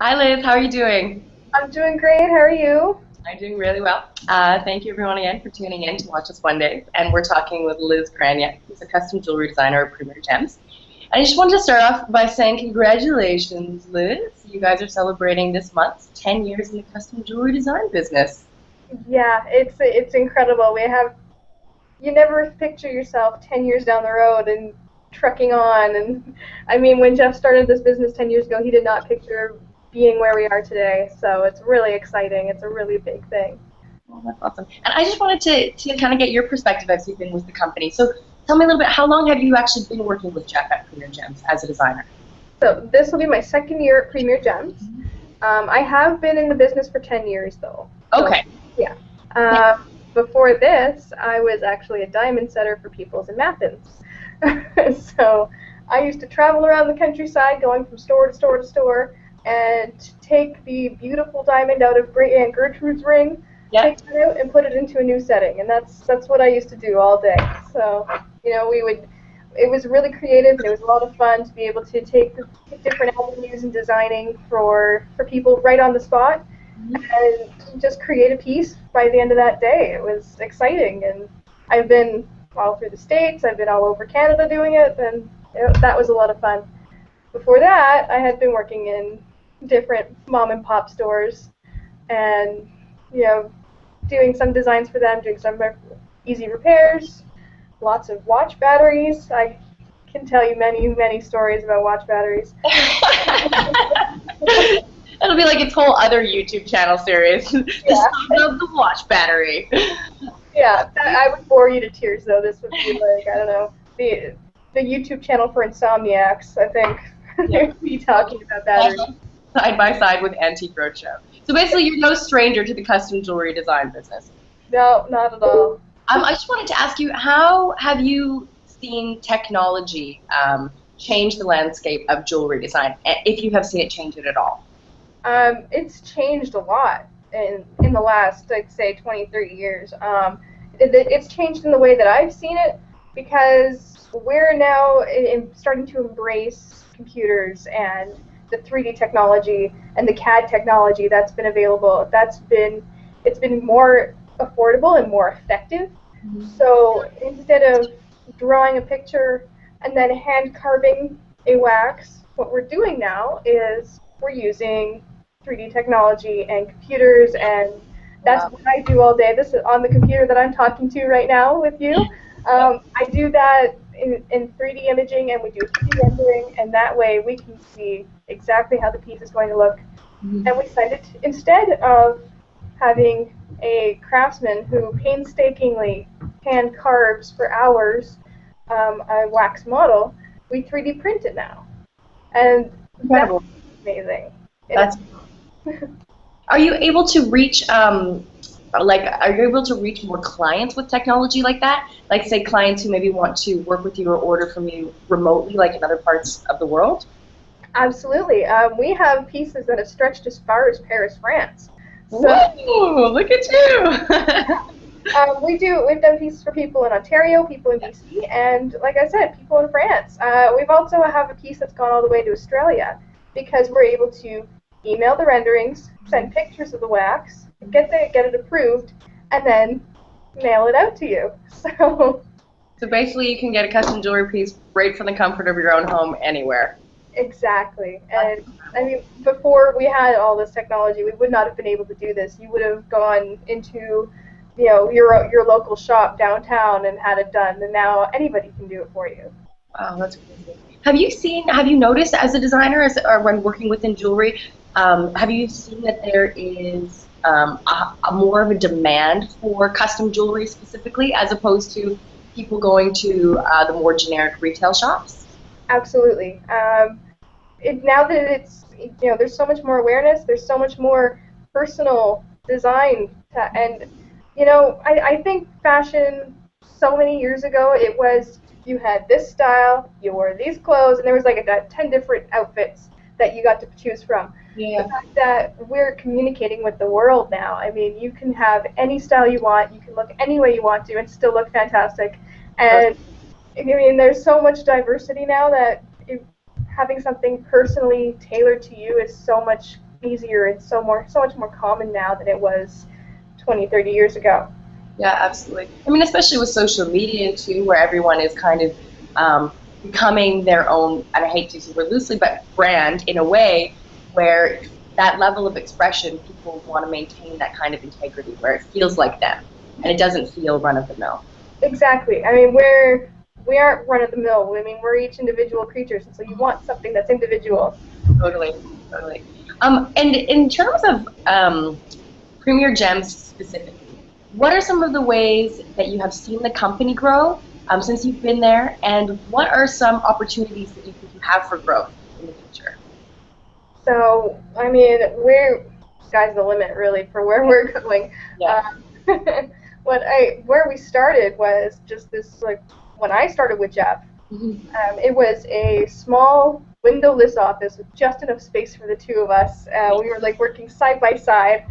Hi Liz, how are you doing? I'm doing great. How are you? I'm doing really well. Thank you everyone again for tuning in to Watch Us One Day. And we're talking with Liz Kraniak, who's a custom jewelry designer at Premier Gems. And I just wanted to start off by saying congratulations, Liz. You guys are celebrating this month 10 years in the custom jewelry design business. Yeah, it's incredible. We have you never picture yourself 10 years down the road and trucking on. And I mean, when Jeff started this business 10 years ago, he did not picture being where we are today. So it's really exciting. It's a really big thing. Oh, that's awesome. And I just wanted to kind of get your perspective as you've been with the company. So tell me a little bit, how long have you actually been working with Jeff at Premier Gems as a designer? So this will be my second year at Premier Gems. I have been in the business for 10 years though. So, Okay. yeah. Before this, I was actually a diamond setter for Peoples in Athens. So I used to travel around the countryside going from store to store to store and take the beautiful diamond out of Great Aunt Gertrude's ring, Yeah. take it out and put it into a new setting. And that's what I used to do all day. So, it was really creative and it was a lot of fun to be able to take the different avenues in designing for people right on the spot and just create a piece by the end of that day. It was exciting, and I've been all through the States, I've been all over Canada doing it, and that was a lot of fun. Before that, I had been working in different mom and pop stores and, you know, doing some designs for them, doing some easy repairs, lots of watch batteries. I can tell you many, many stories about watch batteries. It'll be like its whole other YouTube channel series. The Yeah. saga of the watch battery. Yeah, I would bore you to tears though. This would be like, I don't know, the YouTube channel for insomniacs, I think. They would be talking about batteries. Side by side with Antique Roadshow. So basically, you're no stranger to the custom jewelry design business. No, not at all. I just wanted to ask you, how have you seen technology change the landscape of jewelry design, if you have seen it change it at all? It's changed a lot in the last, I'd say, 20, 30 years. It's changed in the way that I've seen it because we're now starting to embrace computers and the 3D technology and the CAD technology that's been available. It's been more affordable and more effective. So instead of drawing a picture and then hand carving a wax, what we're doing now is we're using 3D technology and computers, and that's what I do all day. This is on the computer that I'm talking to right now with you. I do that in 3D imaging, and we do 3D rendering, and that way we can see exactly how the piece is going to look. And we send it instead of having a craftsman who painstakingly hand carves for hours a wax model, we 3D print it now. And Incredible. that's amazing. That's. Are you able to reach are you able to reach more clients with technology like that? Like, say, clients who maybe want to work with you or order from you remotely, like in other parts of the world? Absolutely. We have pieces that have stretched as far as Paris, France. So, whoa, look at you! we've done pieces for people in Ontario, people in BC, and like I said, people in France. We've also have a piece that's gone all the way to Australia because we're able to email the renderings, send pictures of the wax, get it approved, and then mail it out to you. So So basically, you can get a custom jewelry piece right from the comfort of your own home anywhere. exactly. And I mean, before we had all this technology, we would not have been able to do this. You would have gone into, your local shop downtown and had it done, and now anybody can do it for you. Wow, that's crazy. Have you noticed as a designer, or when working within jewelry, have you seen that there is a more of a demand for custom jewelry specifically, as opposed to people going to the more generic retail shops? Absolutely. Now that there's so much more awareness, there's so much more personal design, and I think fashion so many years ago it was you had this style, you wore these clothes, and there was like 10 different outfits that you got to choose from. The Yeah. fact that we're communicating with the world now, I mean, you can have any style you want, you can look any way you want to, and still look fantastic. And I mean, there's so much diversity now that having something personally tailored to you is so much easier and so much more common now than it was 20, 30 years ago. Yeah, absolutely. I mean, especially with social media too, where everyone is kind of becoming their own, and I hate to use the word loosely, but brand in a way where that level of expression, people want to maintain that kind of integrity where it feels like them and it doesn't feel run of the mill. Exactly. I mean, we aren't run of the mill. I mean, we're each individual creatures, and so you want something that's individual. Totally, totally. And in terms of Premier Gems specifically, what are some of the ways that you have seen the company grow since you've been there, and what are some opportunities that you think you have for growth in the future? So, I mean, sky's the limit really for where we're going. Yeah. Where we started was just this, like, when I started with Jeff, it was a small windowless office with just enough space for the two of us. We were like working side by side,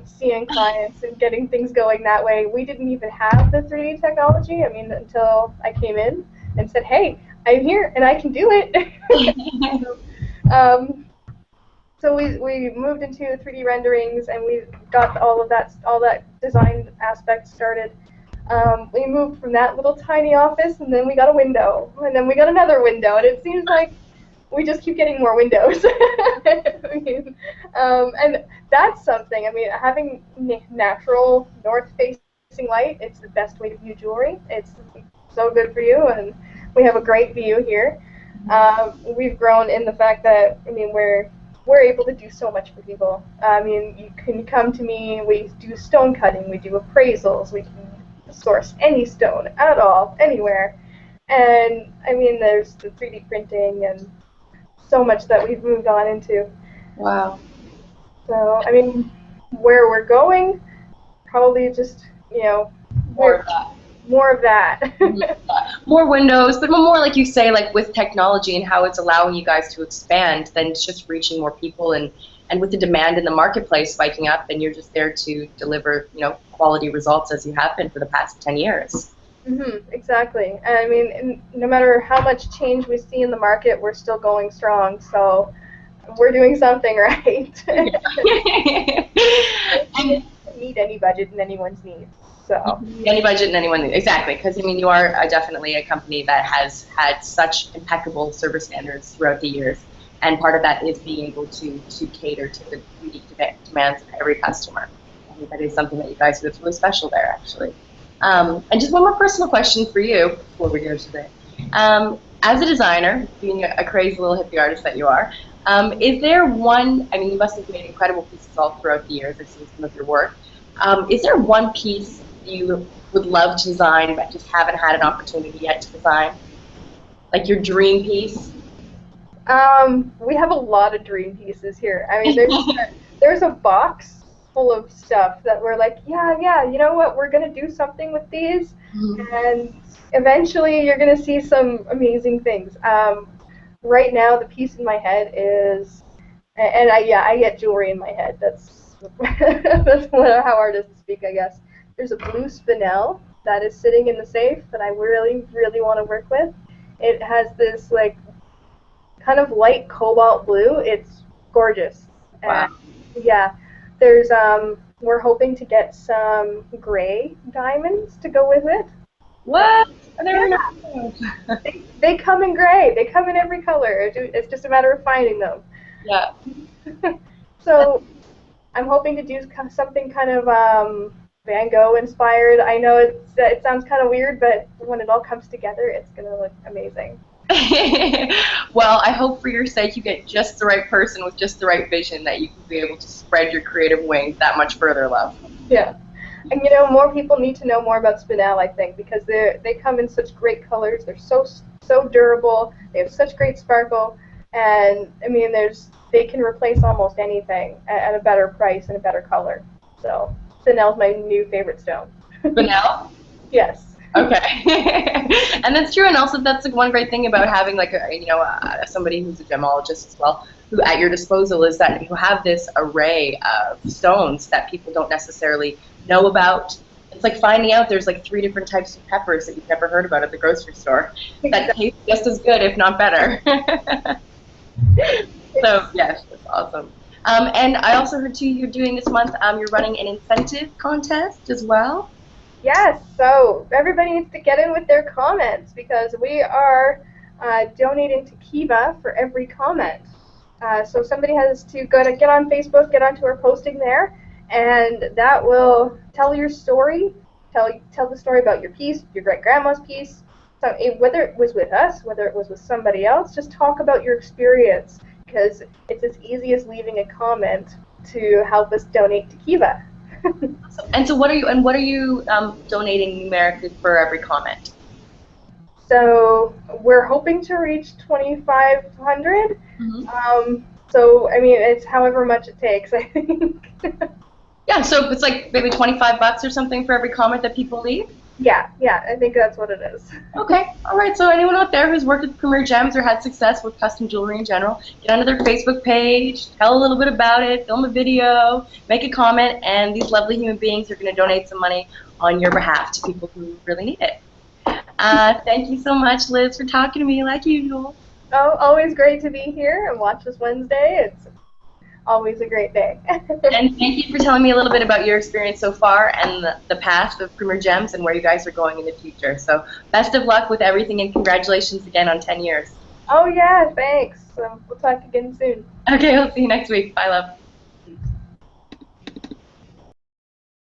seeing clients and getting things going that way. We didn't even have the 3D technology, I mean, until I came in and said, hey, I'm here and I can do it. So we moved into 3D renderings and we got all that design aspect started. We moved from that little tiny office, and then we got a window, and then we got another window, and it seems like we just keep getting more windows. I mean, and that's something. I mean, having natural north-facing light, it's the best way to view jewelry. It's so good for you, and we have a great view here. We've grown in the fact that, I mean, we're able to do so much for people. I mean, you can come to me, we do stone cutting, we do appraisals, we can source any stone at all, anywhere. And I mean, there's the 3D printing and so much that we've moved on into. Wow. So, I mean, where we're going, probably just, More of that. More of that. More windows, but more like you say, like with technology and how it's allowing you guys to expand, then it's just reaching more people, and with the demand in the marketplace spiking up, and you're just there to deliver, quality results as you have been for the past 10 years. Exactly. And I mean, no matter how much change we see in the market, we're still going strong. So we're doing something right. And meet any budget and anyone's needs. So any budget and anyone, exactly, because I mean, you are definitely a company that has had such impeccable service standards throughout the years, and part of that is being able to cater to the unique demands of every customer. I think that is something that you guys do that's really special there, actually. And just one more personal question for you before we go today. As a designer, being a crazy little hippie artist that you are, is there one, I mean, you must have made incredible pieces all throughout the years. I've seen some of your work. Is there one piece you would love to design but just haven't had an opportunity yet to design? Like your dream piece? We have a lot of dream pieces here. I mean, there's a box full of stuff that we're like, yeah, you know what, we're going to do something with these, and eventually you're going to see some amazing things. Right now, the piece in my head is, and I get jewelry in my head. That's how artists speak, I guess. There's a blue spinel that is sitting in the safe that I really, really want to work with. It has this like kind of light cobalt blue. It's gorgeous. Wow. Yeah. There's we're hoping to get some gray diamonds to go with it. What? I never know. They come in gray. They come in every color. It's just a matter of finding them. Yeah. So I'm hoping to do something kind of Van Gogh inspired. I know it sounds kind of weird, but when it all comes together, it's going to look amazing. Well, I hope for your sake you get just the right person with just the right vision, that you can be able to spread your creative wings that much further, love. Yeah. And more people need to know more about spinel, I think, because they come in such great colors. They're so durable. They have such great sparkle, and I mean, they can replace almost anything at a better price and a better color. So spinel's my new favorite stone. Spinel? Yes. Okay. And that's true, and also that's like one great thing about having like somebody who's a gemologist as well, who at your disposal, is that you have this array of stones that people don't necessarily know about. It's like finding out there's like 3 different types of peppers that you've never heard about at the grocery store that taste just as good, if not better. So yes, that's awesome. And I also heard too you're doing this month. You're running an incentive contest as well. Yes, so everybody needs to get in with their comments because we are donating to Kiva for every comment. So somebody has to get on Facebook, get onto our posting there, and that will tell your story, tell the story about your piece, your great-grandma's piece, so whether it was with us, whether it was with somebody else, just talk about your experience because it's as easy as leaving a comment to help us donate to Kiva. And so what are you donating numerically for every comment? So we're hoping to reach 2,500. Mm-hmm. So I mean, it's however much it takes, I think. Yeah, so it's like maybe $25 or something for every comment that people leave? Yeah, I think that's what it is. Okay, all right, so anyone out there who's worked with Premier Gems or had success with custom jewelry in general, get onto their Facebook page, tell a little bit about it, film a video, make a comment, and these lovely human beings are going to donate some money on your behalf to people who really need it. Thank you so much, Liz, for talking to me like usual. Oh, always great to be here and watch this Wednesday. It's always a great day. And thank you for telling me a little bit about your experience so far and the path of Premier Gems and where you guys are going in the future. So best of luck with everything and congratulations again on 10 years. Oh yeah, thanks. We'll talk again soon. Okay, we'll see you next week. Bye, love.